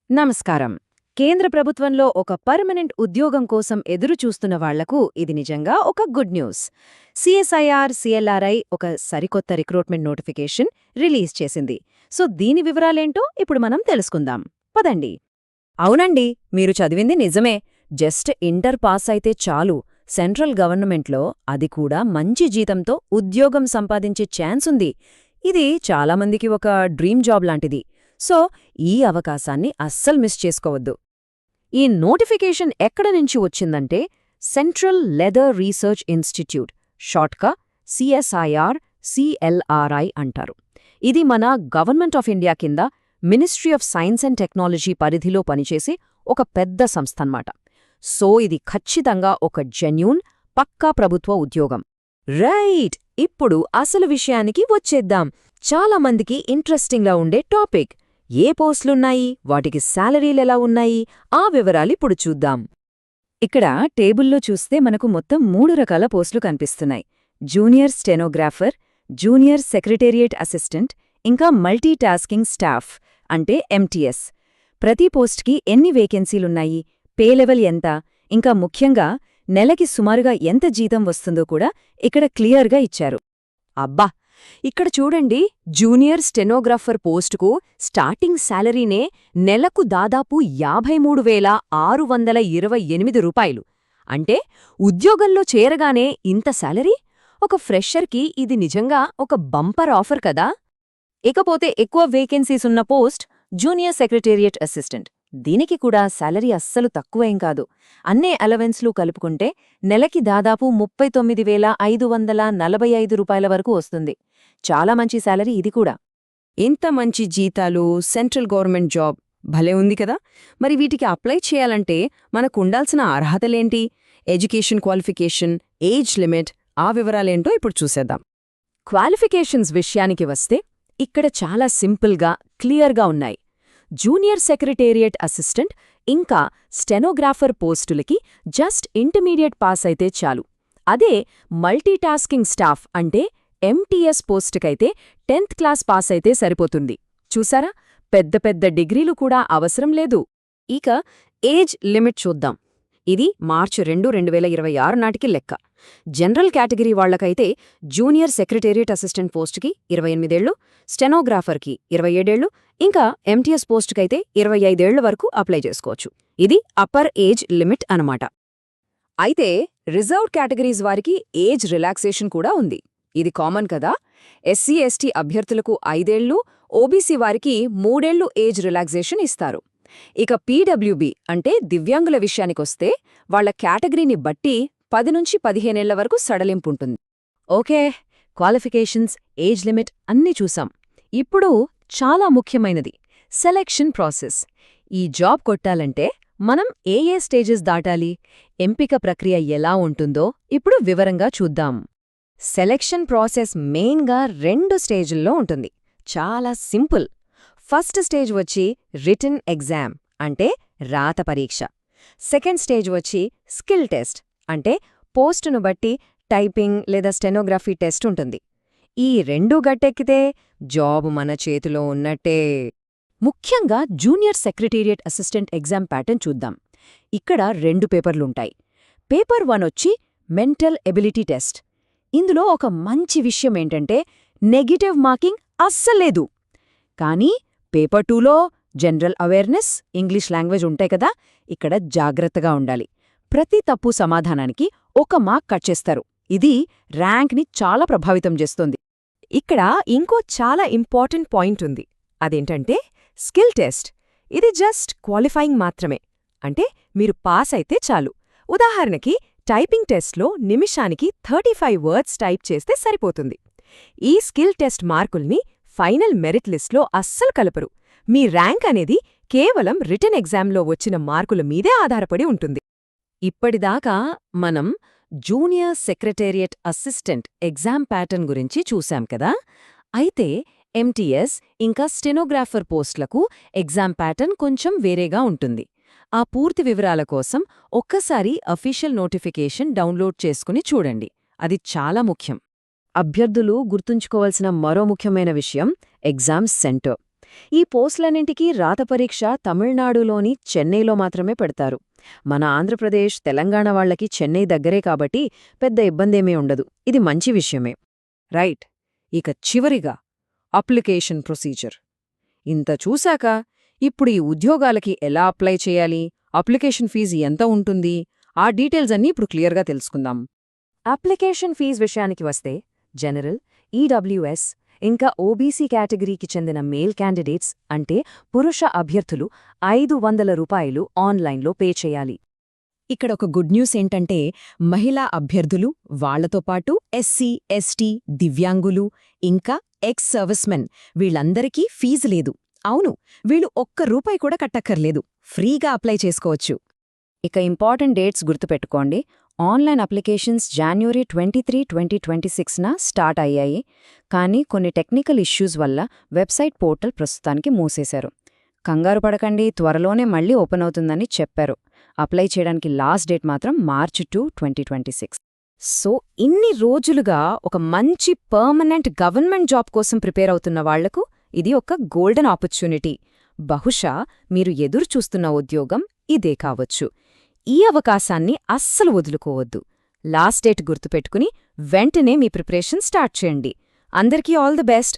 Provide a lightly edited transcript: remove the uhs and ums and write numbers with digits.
నమస్కారం. కేంద్ర ప్రభుత్వంలో ఒక పర్మనెంట్ ఉద్యోగం కోసం ఎదురుచూస్తున్న వాళ్లకు ఇది నిజంగా ఒక గుడ్ న్యూస్. సిఎస్ఐఆర్ సిఎల్ఆర్ఐ ఒక సరికొత్త రిక్రూట్మెంట్ నోటిఫికేషన్ రిలీజ్ చేసింది. సో దీని వివరాలేంటో ఇప్పుడు మనం తెలుసుకుందాం. పదండి. అవునండి, మీరు చదివింది నిజమే. జస్ట్ ఇంటర్ పాస్ అయితే చాలు, సెంట్రల్ గవర్నమెంట్లో, అది కూడా మంచి జీతంతో ఉద్యోగం సంపాదించే ఛాన్స్ ఉంది. ఇది చాలామందికి ఒక డ్రీమ్ జాబ్ లాంటిది. సో ఈ అవకాశాన్ని అస్సలు మిస్ చేసుకోవద్దు. ఈ నోటిఫికేషన్ ఎక్కడ నుంచి వచ్చిందంటే సెంట్రల్ లెదర్ రీసెర్చ్ ఇన్స్టిట్యూట్, షార్ట్గా సిఎస్ఐఆర్ సిఎల్ఆర్ఐ అంటారు. ఇది మన గవర్నమెంట్ ఆఫ్ ఇండియా కింద ministry of science and technology పరిధిలో పనిచేసే ఒక పెద్ద సంస్థన్నమాట. సో ఇది ఖచ్చితంగా ఒక జెన్యూన్, పక్కా ప్రభుత్వ ఉద్యోగం. రైట్, ఇప్పుడు అసలు విషయానికి వచ్చేద్దాం. చాలా మందికి ఇంట్రెస్టింగ్గా ఉండే టాపిక్. ఏ పోస్టులున్నాయి, వాటికి శాలరీలెలా ఉన్నాయి, ఆ వివరాలిప్పుడు చూద్దాం. ఇక్కడ టేబుల్లో చూస్తే మనకు మొత్తం 3 రకాల పోస్టులు కనిపిస్తున్నాయి. Junior stenographer, junior secretariat assistant, ఇంకా మల్టీ టాస్కింగ్ స్టాఫ్ అంటే ఎంటీఎస్. ప్రతి పోస్ట్కి ఎన్ని వేకెన్సీలున్నాయి, పే లెవెల్ ఎంత, ఇంకా ముఖ్యంగా నెలకి సుమారుగా ఎంత జీతం వస్తుందో కూడా ఇక్కడ క్లియర్గా ఇచ్చారు. అబ్బా, ఇక్కడ చూడండి, జూనియర్ స్టెనోగ్రాఫర్ పోస్టుకు స్టార్టింగ్ శాలరీనే నెలకు దాదాపు 53,628 రూపాయలు. అంటే ఉద్యోగంలో చేరగానే ఇంత శాలరీ? ఒక ఫ్రెషర్కి ఇది నిజంగా ఒక బంపర్ ఆఫర్ కదా. ఇకపోతే ఎక్కువ వేకెన్సీస్ ఉన్న పోస్ట్ జూనియర్ సెక్రటేరియట్ అసిస్టెంట్. దీనికి కూడా శాలరీ అస్సలు తక్కువేం కాదు. అన్నే అలవెన్స్లు కలుపుకుంటే నెలకి దాదాపు 39,545 రూపాయల వరకు వస్తుంది. చాలా మంచి శాలరీ ఇది కూడా. ఇంత మంచి జీతాలు, సెంట్రల్ గవర్నమెంట్ జాబ్, భలే ఉంది కదా. మరి వీటికి అప్లై చేయాలంటే మనకుండాల్సిన అర్హతలేంటి, ఎడ్యుకేషన్ క్వాలిఫికేషన్, ఏజ్ లిమిట్, ఆ వివరాలేంటో ఇప్పుడు చూసేద్దాం. క్వాలిఫికేషన్స్ విషయానికి వస్తే ఇక్కడ చాలా సింపుల్గా, క్లియర్గా ఉన్నాయి. జూనియర్ సెక్రటేరియట్ అసిస్టెంట్ ఇంకా స్టెనోగ్రాఫర్ పోస్టులకి జస్ట్ ఇంటర్మీడియట్ పాస్ అయితే చాలు. అదే మల్టీటాస్కింగ్ స్టాఫ్ అంటే ఎంటీఎస్ పోస్టుకైతే 10th క్లాస్ పాస్ అయితే సరిపోతుంది. చూసారా, పెద్ద పెద్ద డిగ్రీలు కూడా అవసరం లేదు. ఇక ఏజ్ లిమిట్ చూద్దాం. ఇది మార్చి 2, 2026 నాటికి లెక్క. జనరల్ కేటగిరీ వాళ్లకైతే జూనియర్ సెక్రటేరియట్ అసిస్టెంట్ పోస్టుకి 28 ఏళ్లు, స్టెనోగ్రాఫర్కి 27 ఏళ్లు, ఇంకా ఎంటీఎస్ పోస్టుకైతే 25 ఏళ్ల వరకు అప్లై చేసుకోవచ్చు. ఇది అప్పర్ ఏజ్ లిమిట్ అనమాట. అయితే రిజర్వ్డ్ కేటగిరీస్ వారికి ఏజ్ రిలాక్సేషన్ కూడా ఉంది. ఇది కామన్ కదా. ఎస్సీ ఎస్టీ అభ్యర్థులకు 5 ఏళ్లు, ఓబీసీ వారికి 3 ఏళ్లు ఏజ్ రిలాక్సేషన్ ఇస్తారు. ఇక పీడబ్ల్యూబీ అంటే దివ్యాంగుల విషయానికొస్తే వాళ్ల కేటగిరీని బట్టి 10 నుంచి 15 ఏళ్ల వరకు సడలింపుంటుంది. ఓకే, క్వాలిఫికేషన్స్, ఏజ్ లిమిట్ అన్నీ చూసాం. ఇప్పుడు చాలా ముఖ్యమైనది సెలెక్షన్ ప్రాసెస్. ఈ జాబ్ కొట్టాలంటే మనం ఏ స్టేజెస్ దాటాలి, ఎంపిక ప్రక్రియ ఎలా ఉంటుందో ఇప్పుడు వివరంగా చూద్దాం. సెలెక్షన్ ప్రాసెస్ మెయిన్గా 2 స్టేజుల్లో ఉంటుంది. చాలా సింపుల్. ఫస్ట్ స్టేజ్ వచ్చి రిటన్ ఎగ్జామ్ అంటే రాత పరీక్ష. సెకండ్ స్టేజ్ వచ్చి స్కిల్ టెస్ట్ అంటే పోస్టును బట్టి టైపింగ్ లేదా స్టెనోగ్రఫీ టెస్ట్ ఉంటుంది. ఈ 2 గట్టెక్కితే జాబు మన చేతిలో ఉన్నట్టే. ముఖ్యంగా junior secretariat assistant exam pattern చూద్దాం. ఇక్కడ 2 పేపర్లుంటాయి. పేపర్ 1 వచ్చి మెంటల్ ఎబిలిటీ టెస్ట్. ఇందులో ఒక మంచి విషయమేంటంటే నెగెటివ్ మార్కింగ్ అస్సల్లేదు. కానీ పేపర్ 2లో జనరల్ అవేర్నెస్, ఇంగ్లీష్ లాంగ్వేజ్ ఉంటాయి కదా. ఇక్కడ జాగ్రత్తగా ఉండాలి. ప్రతి తప్పు సమాధానానికి 1 మార్క్ కట్ చేస్తారు. ఇది ర్యాంక్ని చాలా ప్రభావితం చేస్తుంది. ఇక్కడ ఇంకో చాలా ఇంపార్టెంట్ పాయింట్ ఉంది. అదేంటంటే స్కిల్ టెస్ట్. ఇది జస్ట్ క్వాలిఫైయింగ్ మాత్రమే. అంటే మీరు పాస్ అయితే చాలు. ఉదాహరణకి టైపింగ్ టెస్ట్లో నిమిషానికి 35 వర్డ్స్ టైప్ చేస్తే సరిపోతుంది. ఈ స్కిల్ టెస్ట్ మార్కుల్ని ఫైనల్ మెరిట్ లిస్ట్లో అస్సలు కలపరు. మీ ర్యాంక్ అనేది కేవలం రిటన్ ఎగ్జామ్లో వచ్చిన మార్కుల మీదే ఆధారపడి ఉంటుంది. ఇప్పటిదాకా మనం junior secretariat assistant exam pattern గురించి చూశాం కదా. అయితే ఎంటీఎస్ ఇంకా స్టెనోగ్రాఫర్ పోస్టులకు ఎగ్జామ్ ప్యాటర్న్ కొంచెం వేరేగా ఉంటుంది. ఆ పూర్తి వివరాల కోసం ఒక్కసారి అఫీషియల్ నోటిఫికేషన్ డౌన్లోడ్ చేసుకుని చూడండి. అది చాలా ముఖ్యం. అభ్యర్థులు గుర్తుంచుకోవాల్సిన మరో ముఖ్యమైన విషయం ఎగ్జామ్ సెంటర్. ఈ పోస్టులన్నింటికీ రాత పరీక్ష తమిళనాడులోని చెన్నైలో మాత్రమే పెడతారు. మన ఆంధ్రప్రదేశ్, తెలంగాణ వాళ్లకి చెన్నై దగ్గరే కాబట్టి పెద్ద ఇబ్బందేమీ ఉండదు. ఇది మంచి విషయమే. రైట్. ఇక చివరిగా అప్లికేషన్ ప్రొసీజర్. ఇంత చూశాక ఇప్పుడు ఈ ఉద్యోగాలకి ఎలా అప్లై చేయాలి, అప్లికేషన్ ఫీజు ఎంత ఉంటుంది, ఆ డీటెయిల్స్ అన్నీ ఇప్పుడు క్లియర్గా తెలుసుకుందాం. అప్లికేషన్ ఫీజు విషయానికి వస్తే జనరల్, ఈడబ్ల్యూఎస్ ఇంకా ఓబీసీ కేటగిరీకి చెందిన మేల్ క్యాండిడేట్స్ అంటే పురుష అభ్యర్థులు 500 రూపాయలు ఆన్లైన్లో పే చేయాలి. ఇక్కడ ఒక గుడ్ న్యూస్ ఏంటంటే మహిళా అభ్యర్థులు, వాళ్లతో పాటు ఎస్సీ, ఎస్టీ, దివ్యాంగులు ఇంకా ఎక్స్ సర్వీస్మెన్ వీళ్లందరికీ ఫీజు లేదు. అవును, వీళ్ళు ₹1 కూడా కట్టక్కర్లేదు. ఫ్రీగా అప్లై చేసుకోవచ్చు. ఇక ఇంపార్టెంట్ డేట్స్ గుర్తుపెట్టుకోండి. ఆన్లైన్ అప్లికేషన్స్ January 23, 2026న స్టార్ట్ అయ్యాయి. కానీ కొన్ని టెక్నికల్ ఇష్యూస్ వల్ల వెబ్సైట్ పోర్టల్ ప్రస్తుతానికి మూసేశారు. కంగారు పడకండి, త్వరలోనే మళ్లీ ఓపెన్ అవుతుందని చెప్పారు. అప్లై చేయడానికి లాస్ట్ డేట్ మాత్రం March 2, 2026. సో ఇన్ని రోజులుగా ఒక మంచి పర్మనెంట్ గవర్నమెంట్ జాబ్ కోసం ప్రిపేర్ అవుతున్న వాళ్లకు ఇది ఒక గోల్డెన్ ఆపర్చునిటీ. బహుశా మీరు ఎదురుచూస్తున్న ఉద్యోగం ఇదే కావచ్చు. ఈ అవకాశాన్ని అస్సలు వదులుకోవద్దు. లాస్ట్ డేట్ గుర్తుపెట్టుకుని వెంటనే మీ ప్రిపరేషన్ స్టార్ట్ చేయండి. అందరికీ ఆల్ ది బెస్ట్.